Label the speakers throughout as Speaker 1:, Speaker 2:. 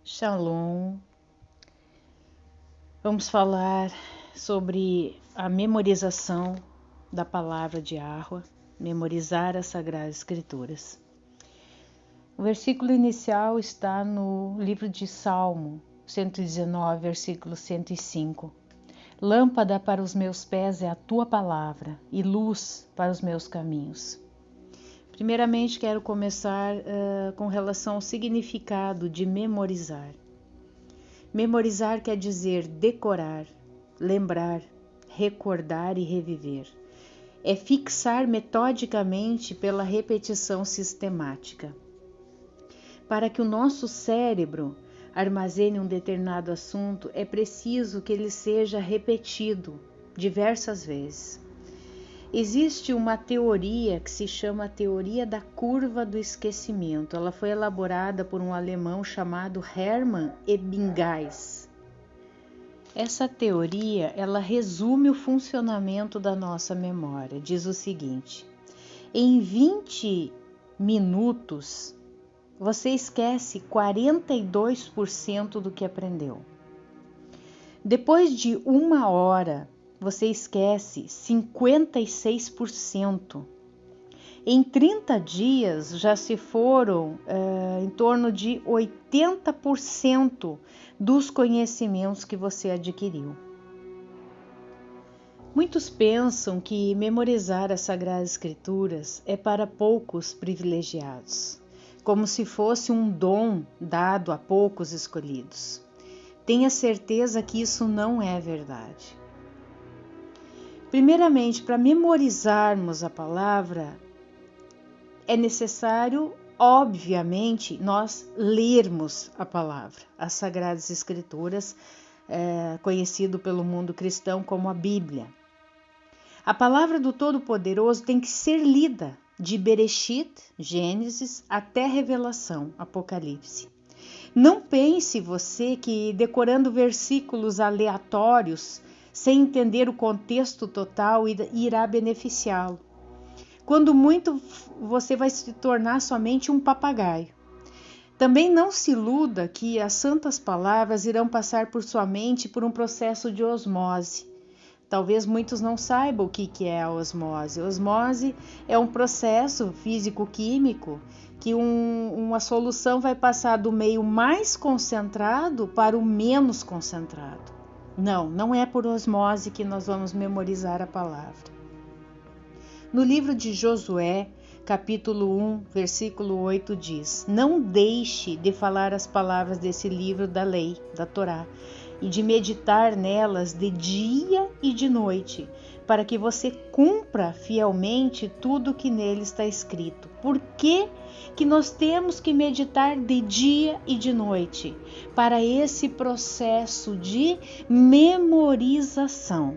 Speaker 1: Shalom. Vamos falar sobre a memorização da palavra de Yahweh, memorizar as Sagradas Escrituras. O versículo inicial está no livro de Salmo 119, versículo 105. Lâmpada para os meus pés é a tua palavra e luz para os meus caminhos. Primeiramente, quero começar com relação ao significado de memorizar. Memorizar quer dizer decorar, lembrar, recordar e reviver. É fixar metodicamente pela repetição sistemática. Para que o nosso cérebro armazene um determinado assunto, é preciso que ele seja repetido diversas vezes. Existe uma teoria que se chama a teoria da curva do esquecimento. Ela foi elaborada por um alemão chamado Hermann Ebbinghaus. Essa teoria, ela resume o funcionamento da nossa memória. Diz o seguinte: em 20 minutos, você esquece 42% do que aprendeu. Depois de 1 hora, você esquece 56%. Em 30 dias já se foram em torno de 80% dos conhecimentos que você adquiriu. Muitos pensam que memorizar as Sagradas Escrituras é para poucos privilegiados, como se fosse um dom dado a poucos escolhidos. Tenha certeza que isso não é verdade. Primeiramente, para memorizarmos a palavra, é necessário, obviamente, nós lermos a palavra, as Sagradas Escrituras, conhecido pelo mundo cristão como a Bíblia. A palavra do Todo-Poderoso tem que ser lida, de Bereshit, Gênesis, até Revelação, Apocalipse. Não pense você que decorando versículos aleatórios, sem entender o contexto total, irá beneficiá-lo. Quando muito, você vai se tornar somente um papagaio. Também não se iluda que as santas palavras irão passar por sua mente por um processo de osmose. Talvez muitos não saibam o que é a osmose. A osmose é um processo físico-químico que uma solução vai passar do meio mais concentrado para o menos concentrado. Não é por osmose que nós vamos memorizar a palavra. No livro de Josué, capítulo 1, versículo 8 diz: não deixe de falar as palavras desse livro da lei, da Torá, e de meditar nelas de dia e de noite, para que você cumpra fielmente tudo que nele está escrito. Por que nós temos que meditar de dia e de noite? Para esse processo de memorização.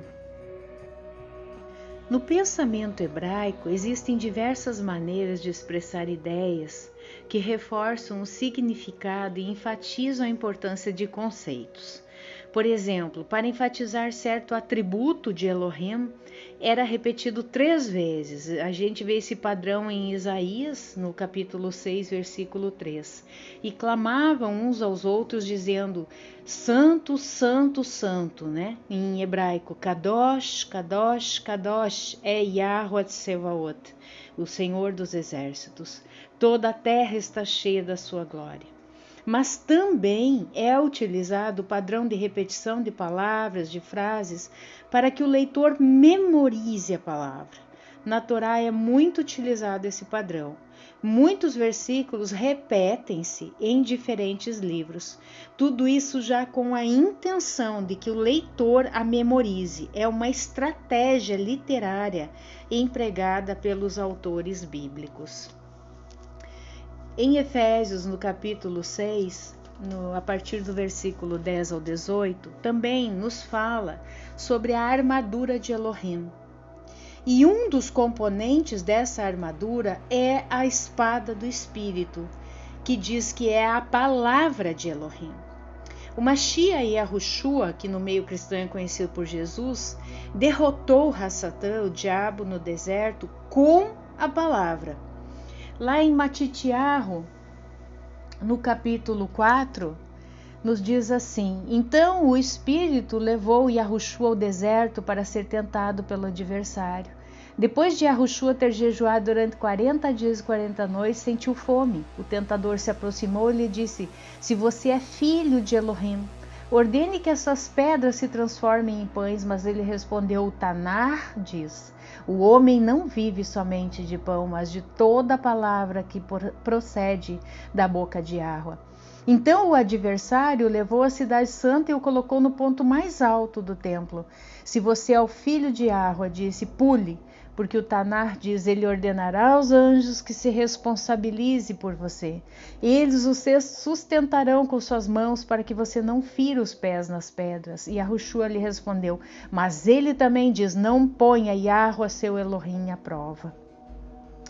Speaker 1: No pensamento hebraico, existem diversas maneiras de expressar ideias que reforçam o significado e enfatizam a importância de conceitos. Por exemplo, para enfatizar certo atributo de Elohim, era repetido 3 vezes. A gente vê esse padrão em Isaías, no capítulo 6, versículo 3. E clamavam uns aos outros, dizendo: Santo, Santo, Santo, né? Em hebraico, Kadosh, Kadosh, Kadosh, é Yahweh Tsevaot, o Senhor dos Exércitos. Toda a terra está cheia da sua glória. Mas também é utilizado o padrão de repetição de palavras, de frases, para que o leitor memorize a palavra. Na Torá é muito utilizado esse padrão. Muitos versículos repetem-se em diferentes livros. Tudo isso já com a intenção de que o leitor a memorize. É uma estratégia literária empregada pelos autores bíblicos. Em Efésios, no capítulo 6, a partir do versículo 10 ao 18, também nos fala sobre a armadura de Elohim. E um dos componentes dessa armadura é a espada do Espírito, que diz que é a palavra de Elohim. O Mashiach Yahushua, que no meio cristão é conhecido por Jesus, derrotou Satã, o diabo, no deserto com a palavra. Lá em Matitiahu, no capítulo 4, nos diz assim: então o Espírito levou Yahushua ao deserto para ser tentado pelo adversário. Depois de Yahushua ter jejuado durante 40 dias e 40 noites, sentiu fome. O tentador se aproximou e lhe disse: se você é filho de Elohim, ordene que essas pedras se transformem em pães. Mas ele respondeu: o Tanar diz: o homem não vive somente de pão, mas de toda a palavra que procede da boca de Yahua. Então o adversário levou a cidade santa e o colocou no ponto mais alto do templo. Se você é o filho de Yahua, disse, pule, porque o Tanar diz: ele ordenará aos anjos que se responsabilize por você. Eles o sustentarão com suas mãos para que você não fira os pés nas pedras. E Yahushua lhe respondeu: mas ele também diz: não ponha Yahua, seu Elohim, à prova.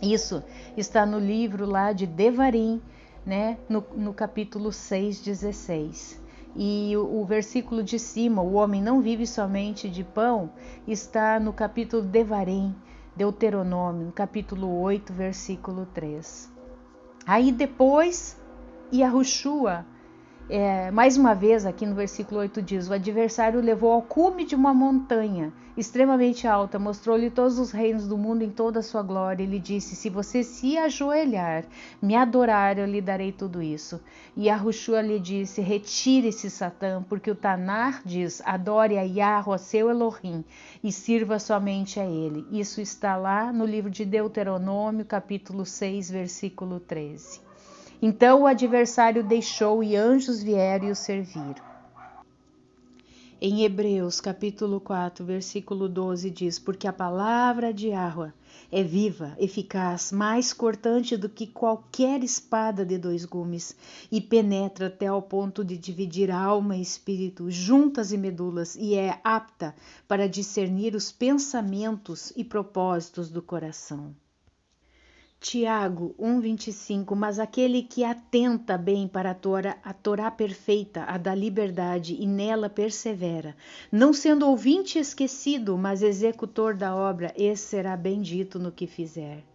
Speaker 1: Isso está no livro lá de Devarim, né, no capítulo 6:16. E o versículo de cima, o homem não vive somente de pão, está no capítulo Devarim, Deuteronômio, no capítulo 8, versículo 3. Aí depois, Yahushua, mais uma vez aqui no versículo 8 diz: o adversário levou ao cume de uma montanha extremamente alta, mostrou-lhe todos os reinos do mundo em toda a sua glória. Ele disse: se você se ajoelhar, me adorar, eu lhe darei tudo isso. E Yahushua lhe disse: retire-se, Satã, porque o Tanar diz: adore a Yahua, seu Elohim, e sirva somente a ele. Isso está lá no livro de Deuteronômio, capítulo 6, versículo 13. Então o adversário deixou e anjos vieram e o serviram. Em Hebreus, capítulo 4, versículo 12 diz: porque a palavra de Yahua é viva, eficaz, mais cortante do que qualquer espada de 2 gumes, e penetra até ao ponto de dividir alma e espírito, juntas e medulas, e é apta para discernir os pensamentos e propósitos do coração. Tiago 1,25, mas aquele que atenta bem para a Torá perfeita, a da liberdade, e nela persevera, não sendo ouvinte esquecido, mas executor da obra, esse será bendito no que fizer.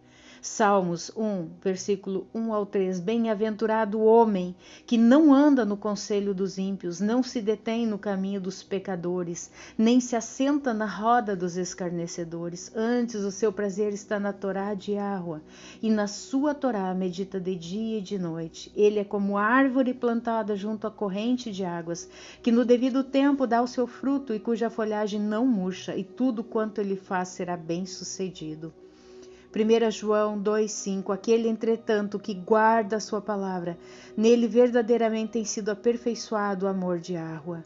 Speaker 1: Salmos 1, versículo 1 ao 3. Bem-aventurado o homem que não anda no conselho dos ímpios, não se detém no caminho dos pecadores, nem se assenta na roda dos escarnecedores. Antes o seu prazer está na Torá de Yahua, e na sua Torá medita de dia e de noite. Ele é como árvore plantada junto à corrente de águas, que no devido tempo dá o seu fruto e cuja folhagem não murcha, e tudo quanto ele faz será bem-sucedido. 1 João 2,5. Aquele, entretanto, que guarda a sua palavra, nele verdadeiramente tem sido aperfeiçoado o amor de Yahua.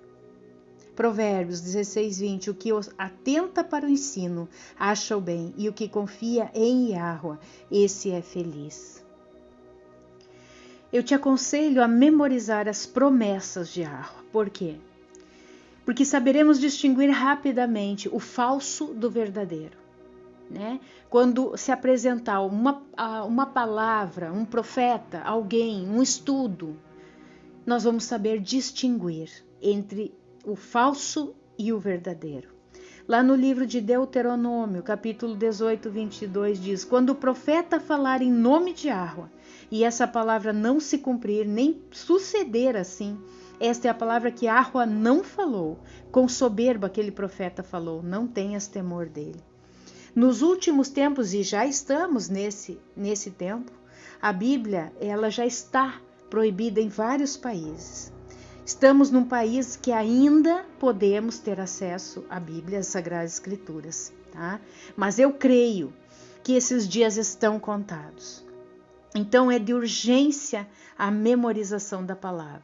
Speaker 1: Provérbios 16:20. O que atenta para o ensino acha o bem, e o que confia em Yahua, esse é feliz. Eu te aconselho a memorizar as promessas de Yahua. Por quê? Porque saberemos distinguir rapidamente o falso do verdadeiro. Né? Quando se apresentar uma palavra, um profeta, alguém, um estudo, nós vamos saber distinguir entre o falso e o verdadeiro. Lá no livro de Deuteronômio, capítulo 18, 22, diz: quando o profeta falar em nome de Yahua, e essa palavra não se cumprir, nem suceder assim, esta é a palavra que Yahua não falou, com soberba aquele profeta falou, não tenhas temor dele. Nos últimos tempos, e já estamos nesse tempo, a Bíblia ela já está proibida em vários países. Estamos num país que ainda podemos ter acesso à Bíblia, às Sagradas Escrituras, tá? Mas eu creio que esses dias estão contados. Então é de urgência a memorização da palavra.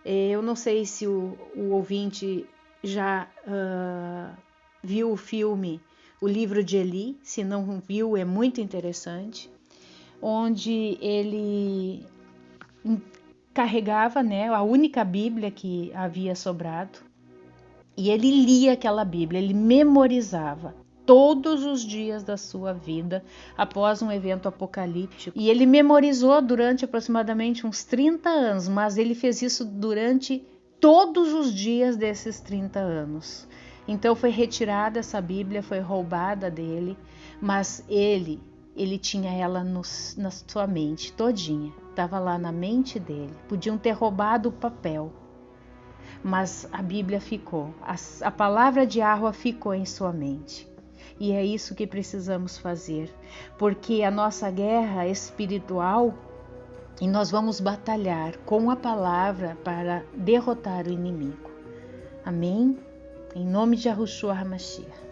Speaker 1: Eu não sei se o ouvinte já viu o filme O Livro de Eli, se não viu, é muito interessante, onde ele carregava, né, a única Bíblia que havia sobrado, e ele lia aquela Bíblia, ele memorizava todos os dias da sua vida após um evento apocalíptico. E ele memorizou durante aproximadamente uns 30 anos, mas ele fez isso durante todos os dias desses 30 anos. Então foi retirada essa Bíblia, foi roubada dele, mas ele ele tinha ela na sua mente todinha, estava lá na mente dele. Podiam ter roubado o papel, mas a Bíblia ficou, a palavra de Yahweh ficou em sua mente. E é isso que precisamos fazer, porque a nossa guerra espiritual, e nós vamos batalhar com a palavra para derrotar o inimigo. Amém? Em nome de Yahushua HaMashiach.